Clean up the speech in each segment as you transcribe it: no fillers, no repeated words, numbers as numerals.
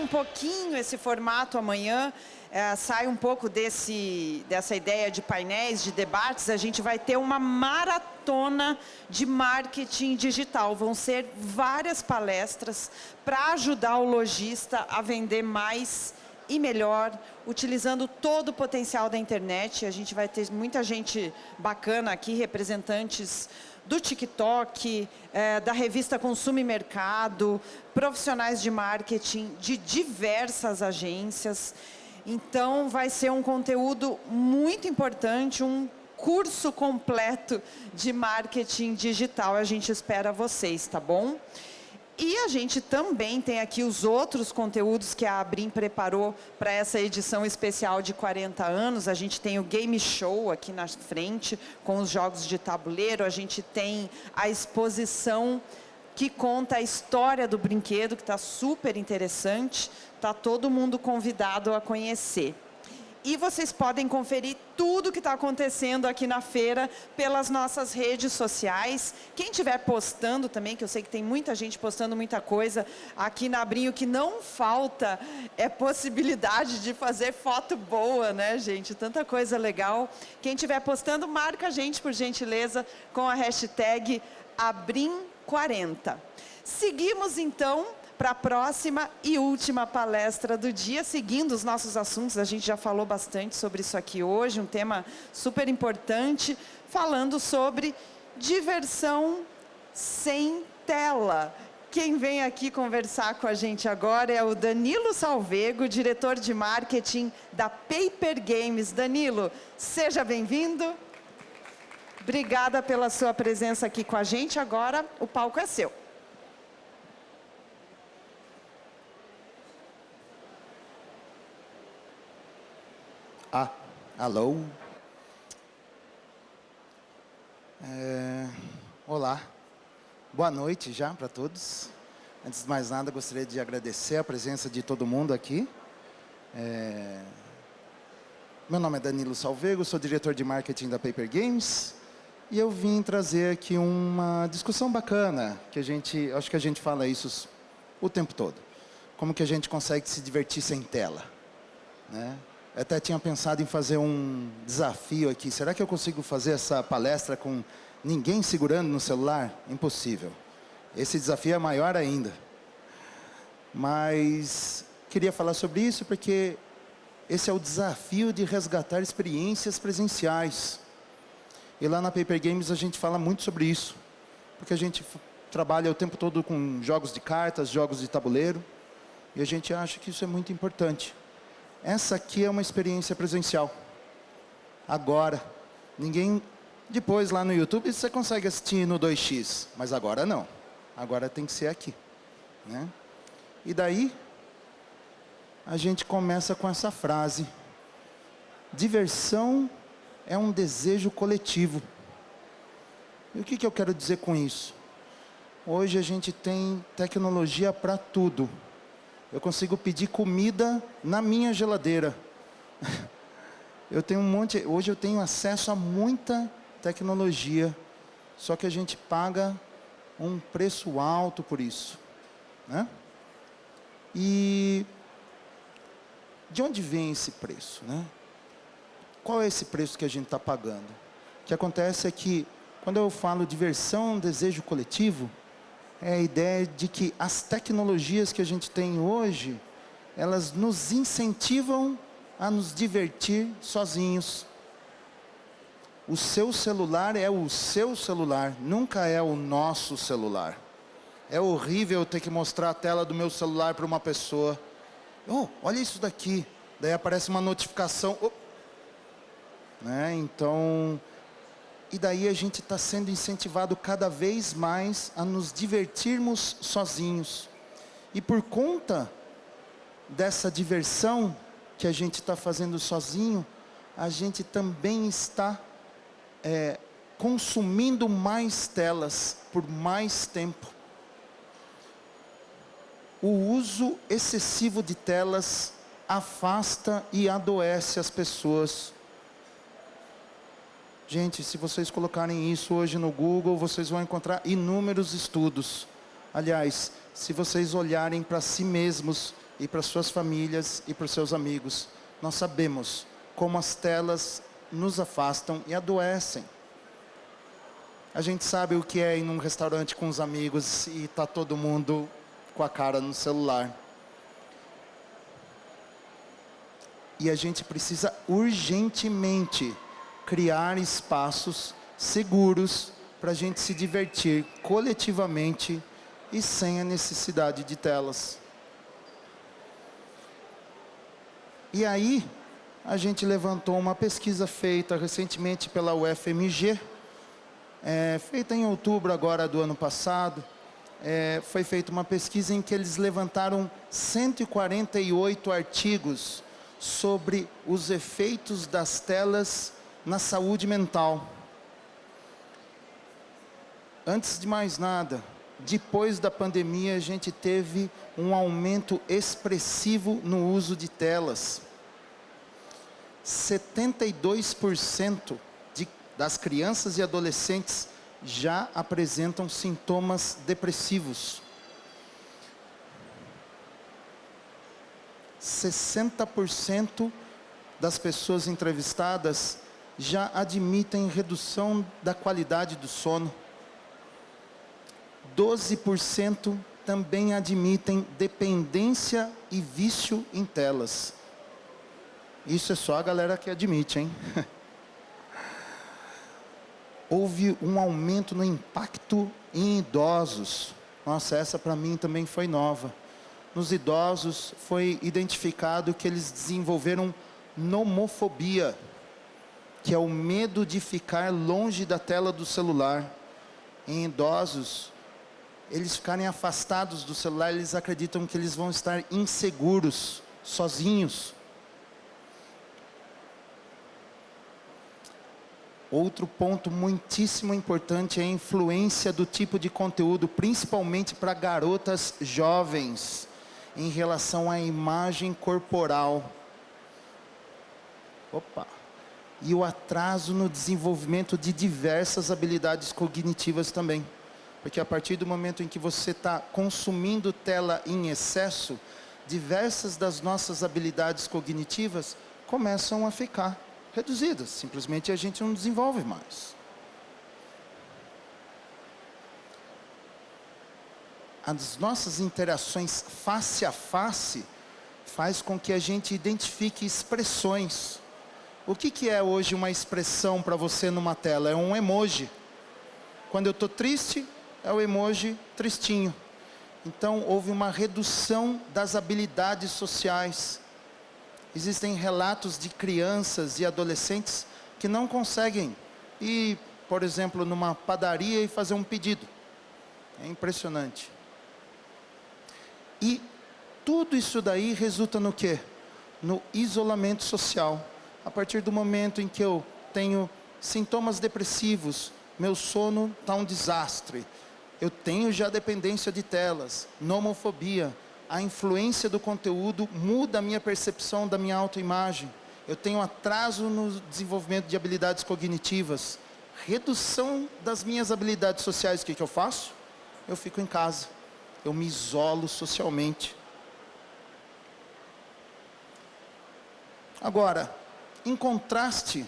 pouquinho esse formato amanhã, sai um pouco dessa ideia de painéis, de debates. A gente vai ter uma maratona de marketing digital. Vão ser várias palestras para ajudar o lojista a vender mais e melhor, utilizando todo o potencial da internet. A gente vai ter muita gente bacana aqui, representantes do TikTok, da revista Consumo e Mercado, profissionais de marketing de diversas agências. Então, vai ser um conteúdo muito importante, um curso completo de marketing digital. A gente espera vocês, tá bom? E a gente também tem aqui os outros conteúdos que a Abrim preparou para essa edição especial de 40 anos. A gente tem o Game Show aqui na frente, com os jogos de tabuleiro. A gente tem a exposição que conta a história do brinquedo, que está super interessante. Está todo mundo convidado a conhecer. E vocês podem conferir tudo que está acontecendo aqui na feira pelas nossas redes sociais. Quem estiver postando também, que eu sei que tem muita gente postando muita coisa aqui na Abrim, o que não falta é possibilidade de fazer foto boa, né, gente? Tanta coisa legal. Quem estiver postando, marca a gente, por gentileza, com a hashtag Abrim40. Seguimos, então, para a próxima e última palestra do dia, seguindo os nossos assuntos. A gente já falou bastante sobre isso aqui hoje, um tema super importante, falando sobre diversão sem tela. Quem vem aqui conversar com a gente agora é o Danilo Salvego, diretor de marketing da Paper Games. Danilo, seja bem-vindo. Obrigada pela sua presença aqui com a gente. Agora, o palco é seu. Alô? Olá. Boa noite já para todos. Antes de mais nada, gostaria de agradecer a presença de todo mundo aqui. Meu nome é Danilo Salvego, sou diretor de marketing da Paper Games. E eu vim trazer aqui uma discussão bacana, que acho que a gente fala isso o tempo todo. Como que a gente consegue se divertir sem tela, né? Eu até tinha pensado em fazer um desafio aqui. Será que eu consigo fazer essa palestra com ninguém segurando no celular? Impossível. Esse desafio é maior ainda. Mas queria falar sobre isso porque esse é o desafio de resgatar experiências presenciais. E lá na Paper Games a gente fala muito sobre isso. Porque a gente trabalha o tempo todo com jogos de cartas, jogos de tabuleiro. E a gente acha que isso é muito importante. Essa aqui é uma experiência presencial. Agora, depois lá no YouTube você consegue assistir no 2x, mas agora não. Agora tem que ser aqui, né? E daí, a gente começa com essa frase. Diversão é um desejo coletivo. E o que eu quero dizer com isso? Hoje a gente tem tecnologia para tudo. Eu consigo pedir comida na minha geladeira. Hoje eu tenho acesso a muita tecnologia, só que a gente paga um preço alto por isso, né? E de onde vem esse preço, né? Qual é esse preço que a gente está pagando? O que acontece é que, quando eu falo diversão, desejo coletivo, é a ideia de que as tecnologias que a gente tem hoje, elas nos incentivam a nos divertir sozinhos. O seu celular é o seu celular, nunca é o nosso celular. É horrível ter que mostrar a tela do meu celular para uma pessoa. Oh, olha isso daqui. Daí aparece uma notificação. Oh. Né? Então... E daí a gente está sendo incentivado cada vez mais a nos divertirmos sozinhos. E por conta dessa diversão que a gente está fazendo sozinho, a gente também está consumindo mais telas por mais tempo. O uso excessivo de telas afasta e adoece as pessoas. Gente, se vocês colocarem isso hoje no Google, vocês vão encontrar inúmeros estudos. Aliás, se vocês olharem para si mesmos e para suas famílias e para os seus amigos. Nós sabemos como as telas nos afastam e adoecem. A gente sabe o que é ir num restaurante com os amigos e tá todo mundo com a cara no celular. E a gente precisa urgentemente criar espaços seguros para a gente se divertir coletivamente e sem a necessidade de telas. E aí, a gente levantou uma pesquisa feita recentemente pela UFMG, feita em outubro agora do ano passado. Foi feita uma pesquisa em que eles levantaram 148 artigos sobre os efeitos das telas na saúde mental. Antes de mais nada, depois da pandemia, a gente teve um aumento expressivo no uso de telas. 72% das crianças e adolescentes já apresentam sintomas depressivos. 60% das pessoas entrevistadas já admitem redução da qualidade do sono. 12% também admitem dependência e vício em telas. Isso é só a galera que admite, hein? Houve um aumento no impacto em idosos. Nossa, essa para mim também foi nova. Nos idosos foi identificado que eles desenvolveram nomofobia, que é o medo de ficar longe da tela do celular. Em idosos, eles ficarem afastados do celular, eles acreditam que eles vão estar inseguros, sozinhos. Outro ponto muitíssimo importante é a influência do tipo de conteúdo, principalmente para garotas jovens, em relação à imagem corporal. E o atraso no desenvolvimento de diversas habilidades cognitivas também. Porque a partir do momento em que você está consumindo tela em excesso, diversas das nossas habilidades cognitivas começam a ficar reduzidas. Simplesmente a gente não desenvolve mais. As nossas interações face a face faz com que a gente identifique expressões. O que é hoje uma expressão para você numa tela? É um emoji. Quando eu estou triste, é o emoji tristinho. Então, houve uma redução das habilidades sociais. Existem relatos de crianças e adolescentes que não conseguem ir, por exemplo, numa padaria e fazer um pedido. É impressionante. E tudo isso daí resulta no quê? No isolamento social. A partir do momento em que eu tenho sintomas depressivos, meu sono está um desastre, eu tenho já dependência de telas, nomofobia, a influência do conteúdo muda a minha percepção da minha autoimagem, eu tenho atraso no desenvolvimento de habilidades cognitivas, redução das minhas habilidades sociais. O que eu faço? Eu fico em casa, eu me isolo socialmente. Agora, em contraste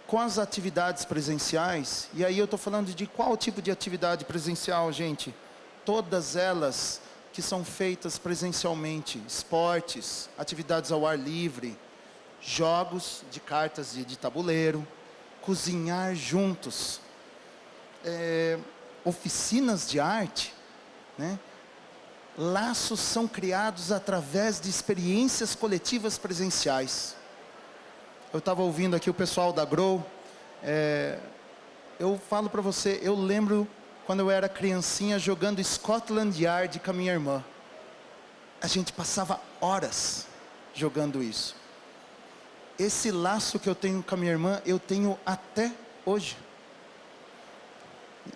com as atividades presenciais, e aí eu estou falando de qual tipo de atividade presencial, gente? Todas elas que são feitas presencialmente, esportes, atividades ao ar livre, jogos de cartas de tabuleiro, cozinhar juntos, oficinas de arte, né? Laços são criados através de experiências coletivas presenciais. Eu estava ouvindo aqui o pessoal da Grow, eu falo para você, eu lembro quando eu era criancinha jogando Scotland Yard com a minha irmã. A gente passava horas jogando isso. Esse laço que eu tenho com a minha irmã, eu tenho até hoje.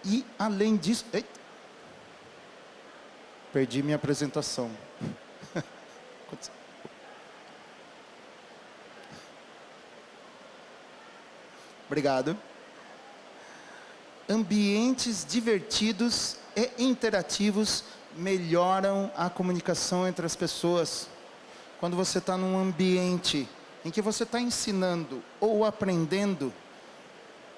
E além disso... Eita, perdi minha apresentação. Obrigado. Ambientes divertidos e interativos melhoram a comunicação entre as pessoas. Quando você está num ambiente em que você está ensinando ou aprendendo,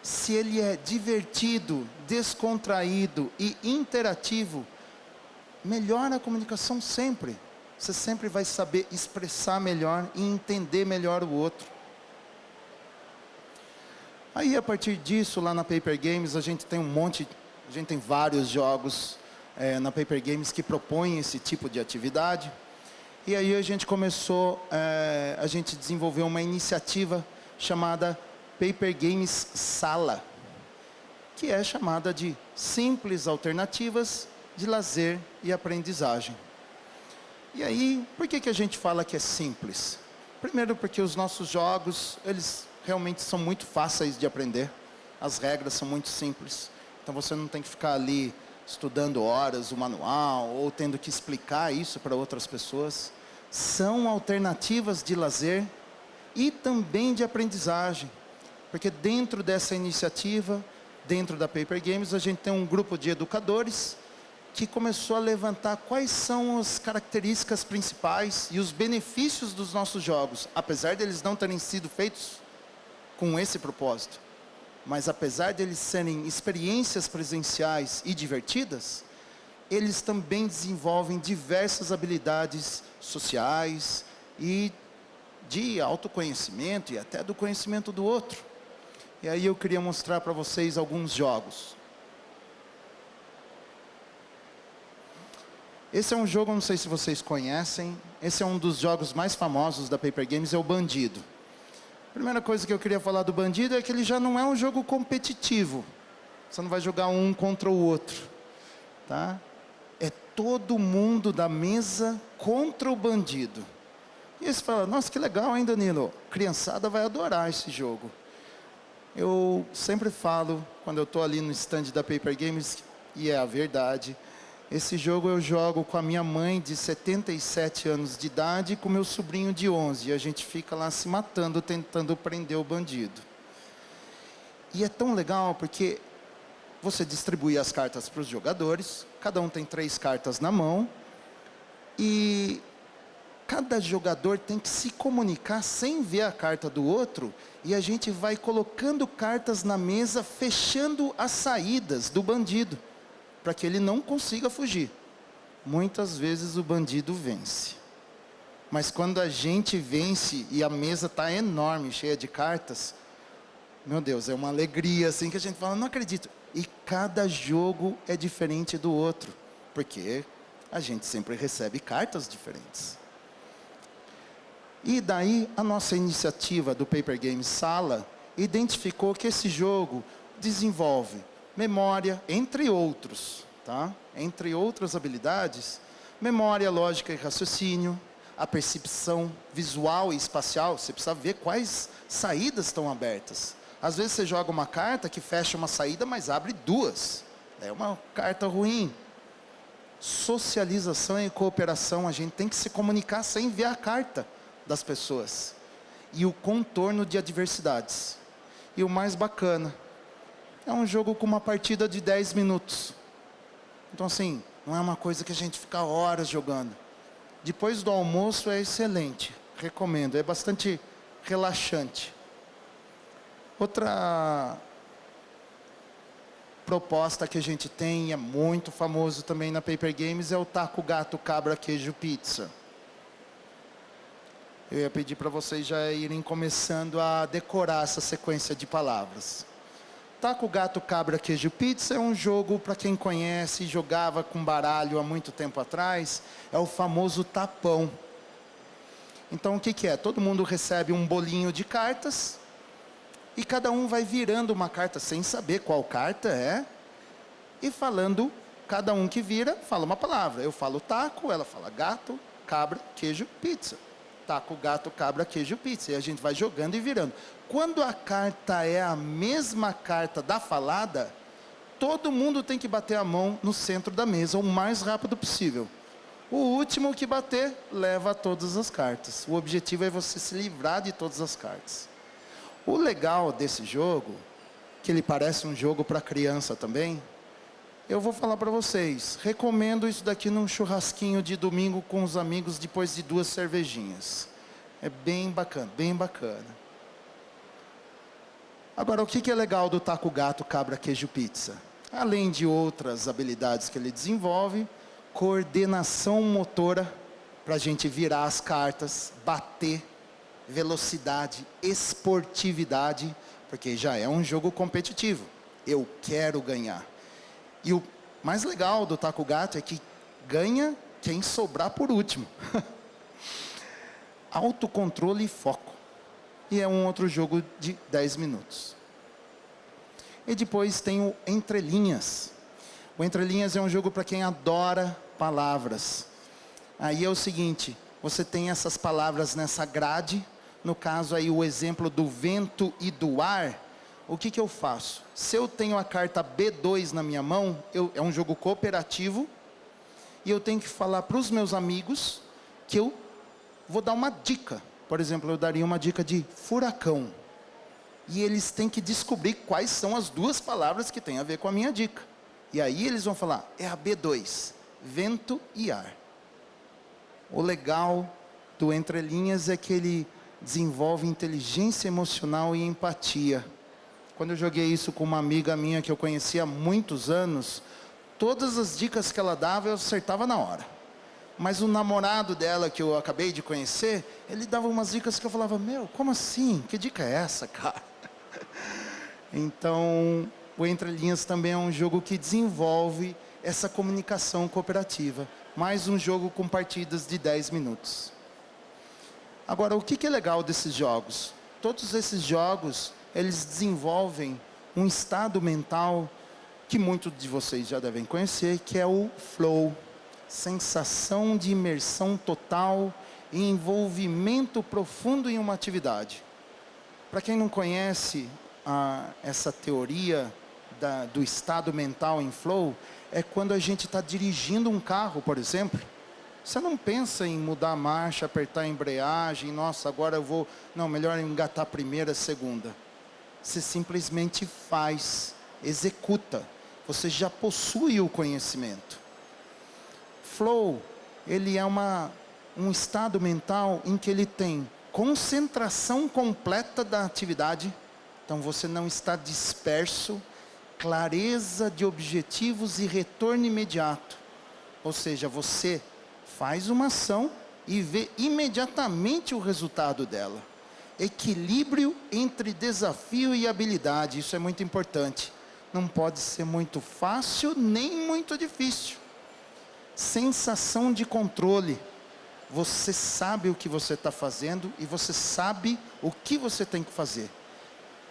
se ele é divertido, descontraído e interativo, melhora a comunicação sempre. Você sempre vai saber expressar melhor e entender melhor o outro. Aí, a partir disso, lá na Paper Games, a gente tem vários jogos na Paper Games que propõem esse tipo de atividade. E aí a gente a gente desenvolveu uma iniciativa chamada Paper Games Sala, que é chamada de Simples Alternativas de Lazer e Aprendizagem. E aí, por que a gente fala que é simples? Primeiro, porque os nossos jogos, eles realmente são muito fáceis de aprender. As regras são muito simples. Então você não tem que ficar ali estudando horas o manual ou tendo que explicar isso para outras pessoas. São alternativas de lazer e também de aprendizagem. Porque dentro dessa iniciativa, dentro da Paper Games, a gente tem um grupo de educadores que começou a levantar quais são as características principais e os benefícios dos nossos jogos, apesar deles não terem sido feitos com esse propósito. Mas apesar deles serem experiências presenciais e divertidas, eles também desenvolvem diversas habilidades sociais e de autoconhecimento e até do conhecimento do outro. E aí eu queria mostrar para vocês alguns jogos. Esse é um jogo, não sei se vocês conhecem, esse é um dos jogos mais famosos da Paper Games, é o Bandido. A primeira coisa que eu queria falar do Bandido é que ele já não é um jogo competitivo. Você não vai jogar um contra o outro, tá? É todo mundo da mesa contra o bandido. E você fala, nossa, que legal, hein, Danilo? A criançada vai adorar esse jogo. Eu sempre falo, quando eu estou ali no stand da Paper Games, e é a verdade, esse jogo eu jogo com a minha mãe de 77 anos de idade e com meu sobrinho de 11. E a gente fica lá se matando, tentando prender o bandido. E é tão legal porque você distribui as cartas para os jogadores, cada um tem 3 cartas na mão, e cada jogador tem que se comunicar sem ver a carta do outro, e a gente vai colocando cartas na mesa, fechando as saídas do bandido, para que ele não consiga fugir. Muitas vezes o bandido vence. Mas quando a gente vence e a mesa está enorme, cheia de cartas, meu Deus, é uma alegria assim que a gente fala, não acredito. E cada jogo é diferente do outro, porque a gente sempre recebe cartas diferentes. E daí a nossa iniciativa do Paper Games Sala identificou que esse jogo desenvolve memória, entre outros, tá? Entre outras habilidades, memória, lógica e raciocínio, a percepção visual e espacial, você precisa ver quais saídas estão abertas. Às vezes você joga uma carta que fecha uma saída, mas abre 2. É uma carta ruim. Socialização e cooperação, a gente tem que se comunicar sem ver a carta das pessoas. E o contorno de adversidades. E o mais bacana, é um jogo com uma partida de 10 minutos. Então assim, não é uma coisa que a gente fica horas jogando. Depois do almoço é excelente, recomendo, é bastante relaxante. Outra proposta que a gente tem, é muito famoso também na Paper Games, é o Taco, Gato, Cabra, Queijo, Pizza. Eu ia pedir para vocês já irem começando a decorar essa sequência de palavras. Taco, Gato, Cabra, Queijo, Pizza é um jogo, para quem conhece, jogava com baralho há muito tempo atrás, é o famoso tapão. Então o que é? Todo mundo recebe um bolinho de cartas, e cada um vai virando uma carta sem saber qual carta é, e falando, cada um que vira, fala uma palavra. Eu falo taco, ela fala gato, cabra, queijo, pizza. Taco, gato, cabra, queijo, pizza. E a gente vai jogando e virando. Quando a carta é a mesma carta da falada, todo mundo tem que bater a mão no centro da mesa o mais rápido possível. O último que bater, leva todas as cartas. O objetivo é você se livrar de todas as cartas. O legal desse jogo, que ele parece um jogo para criança também, Eu vou falar para vocês, recomendo isso daqui num churrasquinho de domingo com os amigos depois de 2 cervejinhas. É bem bacana, bem bacana. Agora, o que é legal do taco gato, cabra, queijo, pizza? Além de outras habilidades que ele desenvolve, coordenação motora, para a gente virar as cartas, bater, velocidade, esportividade, porque já é um jogo competitivo. Eu quero ganhar. E o mais legal do taco gato é que ganha quem sobrar por último. Autocontrole e foco. E é um outro jogo de 10 minutos. E depois tem o Entre Linhas. O Entre Linhas é um jogo para quem adora palavras. Aí é o seguinte, você tem essas palavras nessa grade. No caso aí o exemplo do vento e do ar. O que eu faço? Se eu tenho a carta B2 na minha mão, é um jogo cooperativo, e eu tenho que falar para os meus amigos que eu vou dar uma dica. Por exemplo, eu daria uma dica de furacão. E eles têm que descobrir quais são as 2 palavras que têm a ver com a minha dica. E aí eles vão falar, é a B2, vento e ar. O legal do Entre Linhas é que ele desenvolve inteligência emocional e empatia. Quando eu joguei isso com uma amiga minha que eu conhecia há muitos anos, todas as dicas que ela dava eu acertava na hora. Mas o namorado dela, que eu acabei de conhecer, ele dava umas dicas que eu falava, meu, como assim? Que dica é essa, cara? Então, o Entre Linhas também é um jogo que desenvolve essa comunicação cooperativa. Mais um jogo com partidas de 10 minutos. Agora, o que é legal desses jogos? Todos esses jogos, eles desenvolvem um estado mental que muitos de vocês já devem conhecer, que é o flow. Sensação de imersão total e envolvimento profundo em uma atividade. Para quem não conhece essa teoria do estado mental em flow, é quando a gente está dirigindo um carro, por exemplo. Você não pensa em mudar a marcha, apertar a embreagem, nossa, agora eu vou... Não, melhor engatar a primeira, a segunda. Você simplesmente faz, executa. Você já possui o conhecimento. Flow, ele é um estado mental em que ele tem concentração completa da atividade. Então você não está disperso, clareza de objetivos e retorno imediato. Ou seja, você faz uma ação e vê imediatamente o resultado dela. Equilíbrio entre desafio e habilidade, isso é muito importante. Não pode ser muito fácil nem muito difícil. Sensação de controle. Você sabe o que você está fazendo e você sabe o que você tem que fazer.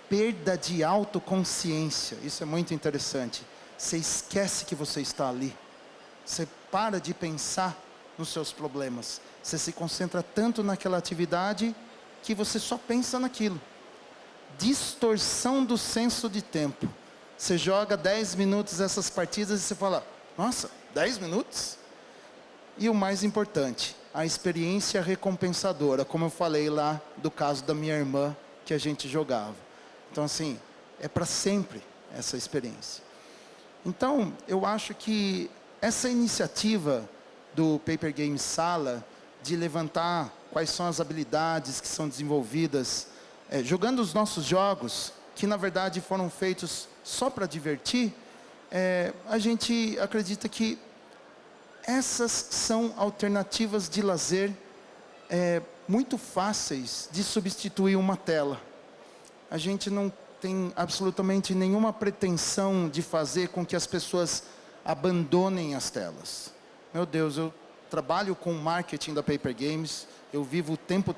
Perda de autoconsciência, isso é muito interessante. Você esquece que você está ali. Você para de pensar nos seus problemas. Você se concentra tanto naquela atividade que você só pensa naquilo. Distorção do senso de tempo. Você joga 10 minutos essas partidas e você fala, nossa, 10 minutos? E o mais importante, a experiência recompensadora, como eu falei lá do caso da minha irmã que a gente jogava. Então assim, é para sempre essa experiência. Então, eu acho que essa iniciativa do Paper Game Sala, de levantar quais são as habilidades que são desenvolvidas, jogando os nossos jogos, que na verdade foram feitos só para divertir, a gente acredita que essas são alternativas de lazer muito fáceis de substituir uma tela. A gente não tem absolutamente nenhuma pretensão de fazer com que as pessoas abandonem as telas. Meu Deus, eu trabalho com marketing da Paper Games, eu vivo o tempo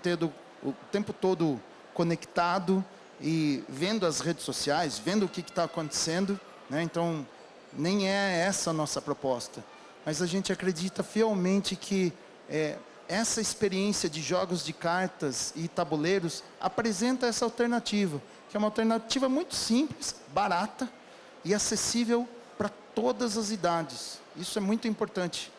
todo conectado e vendo as redes sociais, vendo o que está acontecendo, né? Então, nem é essa a nossa proposta. Mas a gente acredita fielmente que essa experiência de jogos de cartas e tabuleiros apresenta essa alternativa, que é uma alternativa muito simples, barata e acessível para todas as idades. Isso é muito importante,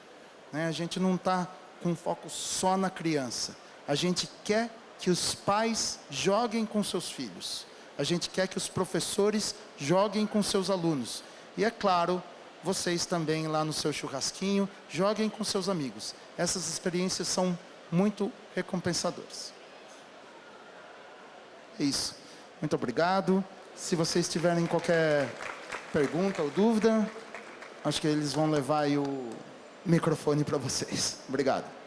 né? A gente não está com foco só na criança. A gente quer que os pais joguem com seus filhos. A gente quer que os professores joguem com seus alunos. E é claro, vocês também lá no seu churrasquinho, joguem com seus amigos. Essas experiências são muito recompensadoras. É isso. Muito obrigado. Se vocês tiverem qualquer pergunta ou dúvida, acho que eles vão levar aí o microfone para vocês. Obrigado.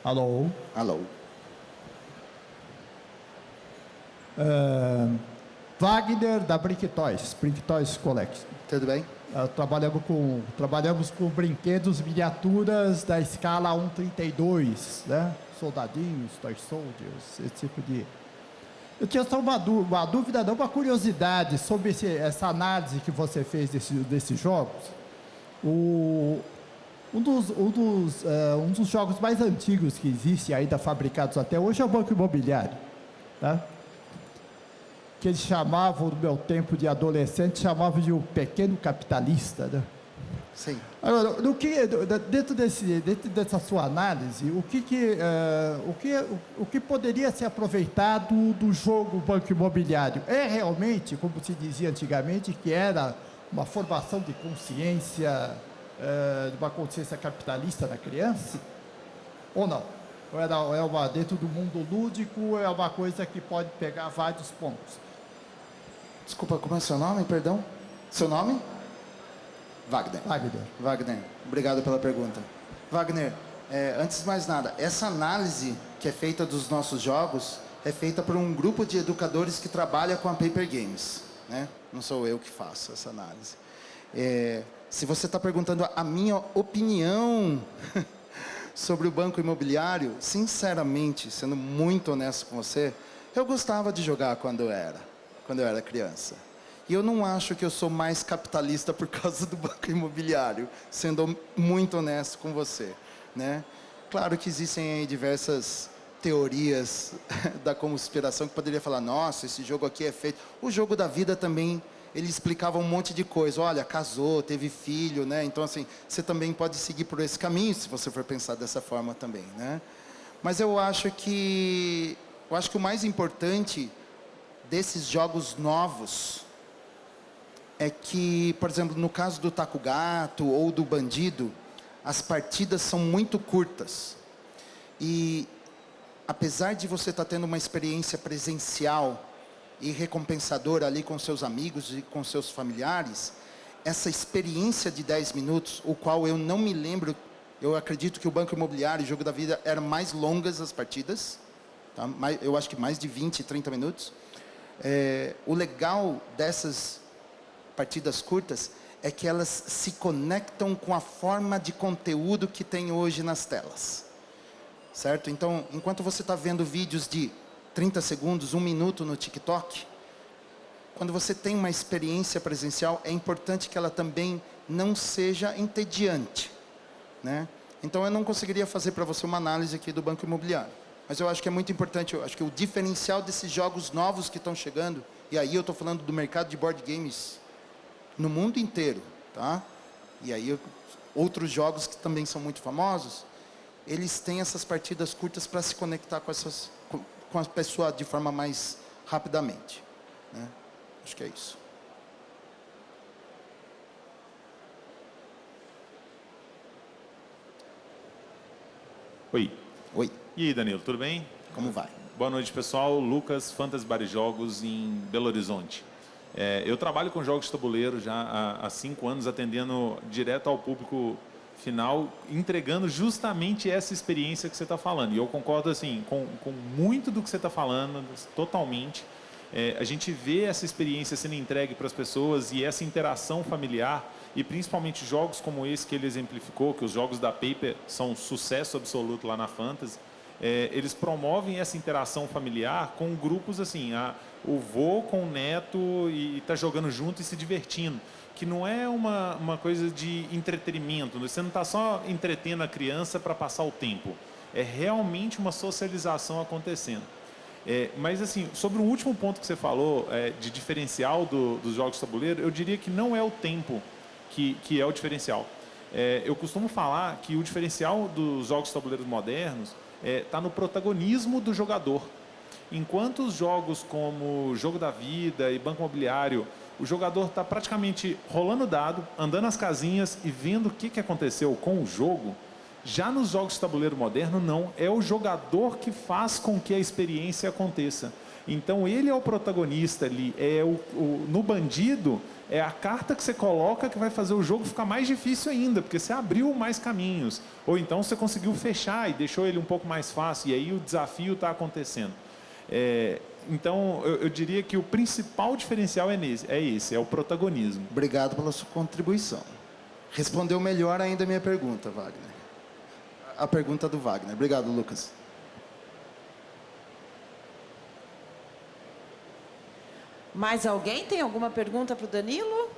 Alô? Alô. Wagner da Brick Toys Collection. Tudo bem? Trabalhamos com brinquedos miniaturas da escala 1/32, né? Soldadinhos, Toy Soldiers, esse tipo de... Eu tinha só uma dúvida, não, uma curiosidade sobre essa análise que você fez desses jogos. Um dos jogos mais antigos que existe, ainda fabricados até hoje, é o Banco Imobiliário, tá? Que eles chamavam, no meu tempo de adolescente, chamavam de o pequeno capitalista, né? Sim. Agora, dentro dessa sua análise, o que poderia ser aproveitado do jogo Banco Imobiliário? É realmente, como se dizia antigamente, que era uma formação de consciência, de uma consciência capitalista da criança? Ou não? Ou dentro do mundo lúdico, é uma coisa que pode pegar vários pontos? Desculpa, como é seu nome, perdão? Seu nome? Wagner. Wagner, obrigado pela pergunta. Wagner, antes de mais nada, essa análise que é feita dos nossos jogos é feita por um grupo de educadores que trabalha com a Paper Games, né? Não sou eu que faço essa análise. Se você está perguntando a minha opinião sobre o Banco Imobiliário, sinceramente, sendo muito honesto com você, eu gostava de jogar quando eu era criança. E eu não acho que eu sou mais capitalista por causa do Banco Imobiliário, sendo muito honesto com você, né? Claro que existem aí diversas teorias da conspiração que poderia falar, nossa, esse jogo aqui é feito... O jogo da vida também, ele explicava um monte de coisa. Olha, casou, teve filho, né? Então, assim, você também pode seguir por esse caminho, se você for pensar dessa forma também, né? Mas eu acho que o mais importante desses jogos novos é que, por exemplo, no caso do Taco Gato ou do Bandido, as partidas são muito curtas. E, apesar de você estar tendo uma experiência presencial e recompensadora ali com seus amigos e com seus familiares, essa experiência de 10 minutos, o qual eu não me lembro, eu acredito que o Banco Imobiliário e o Jogo da Vida eram mais longas as partidas, tá? Eu acho que mais de 20, 30 minutos. O legal dessas partidas curtas é que elas se conectam com a forma de conteúdo que tem hoje nas telas, certo? Então, enquanto você está vendo vídeos de 30 segundos, 1 minuto no TikTok, quando você tem uma experiência presencial, é importante que ela também não seja entediante, né? Então, eu não conseguiria fazer para você uma análise aqui do Banco Imobiliário, mas eu acho que é muito importante, eu acho que o diferencial desses jogos novos que estão chegando, e aí eu estou falando do mercado de board games no mundo inteiro, tá? E aí outros jogos que também são muito famosos, eles têm essas partidas curtas para se conectar com a pessoa de forma mais rapidamente, né? Acho que é isso. Oi. Oi. E aí, Danilo, tudo bem? Como vai? Boa noite, pessoal. Lucas, Fantasy Bar e Jogos em Belo Horizonte. Eu trabalho com jogos de tabuleiro já há 5 anos, atendendo direto ao público final, entregando justamente essa experiência que você está falando. E eu concordo assim, com muito do que você está falando, totalmente. A gente vê essa experiência sendo entregue para as pessoas e essa interação familiar, e principalmente jogos como esse que ele exemplificou, que os jogos da Paper são um sucesso absoluto lá na Fantasy. eles promovem essa interação familiar com grupos assim, o vô com o neto e está jogando junto e se divertindo, que não é uma coisa de entretenimento, você não está só entretendo a criança para passar o tempo, é realmente uma socialização acontecendo. Mas assim, sobre o último ponto que você falou, de diferencial dos jogos de tabuleiro, eu diria que não é o tempo que é o diferencial. Eu costumo falar que o diferencial dos jogos de tabuleiros modernos está no protagonismo do jogador. Enquanto os jogos como Jogo da Vida e Banco Imobiliário, o jogador está praticamente rolando o dado, andando as casinhas e vendo o que aconteceu com o jogo, já nos jogos de tabuleiro moderno, não. É o jogador que faz com que a experiência aconteça. Então, ele é o protagonista ali. No bandido, é a carta que você coloca que vai fazer o jogo ficar mais difícil ainda, porque você abriu mais caminhos. Ou então, você conseguiu fechar e deixou ele um pouco mais fácil, e aí o desafio está acontecendo. Então, eu diria que o principal diferencial é esse, é o protagonismo. Obrigado pela sua contribuição. Respondeu melhor ainda a minha pergunta, Wagner. A pergunta do Wagner. Obrigado, Lucas. Mais alguém tem alguma pergunta para o Danilo?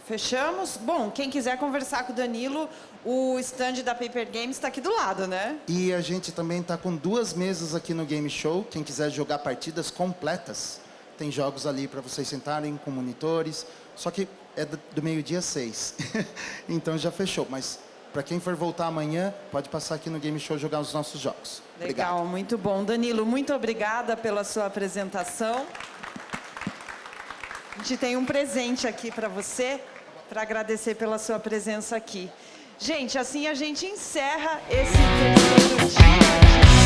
Fechamos? Bom, quem quiser conversar com o Danilo, o stand da Paper Games está aqui do lado, né? E a gente também está com 2 mesas aqui no Game Show. Quem quiser jogar partidas completas, tem jogos ali para vocês sentarem com monitores. Só que é do meio-dia 6. Então já fechou. Mas para quem for voltar amanhã, pode passar aqui no Game Show jogar os nossos jogos. Legal, Obrigado. muito bom. Danilo, muito obrigada pela sua apresentação. A gente tem um presente aqui para você, para agradecer pela sua presença aqui. Gente, assim a gente encerra esse terceiro dia de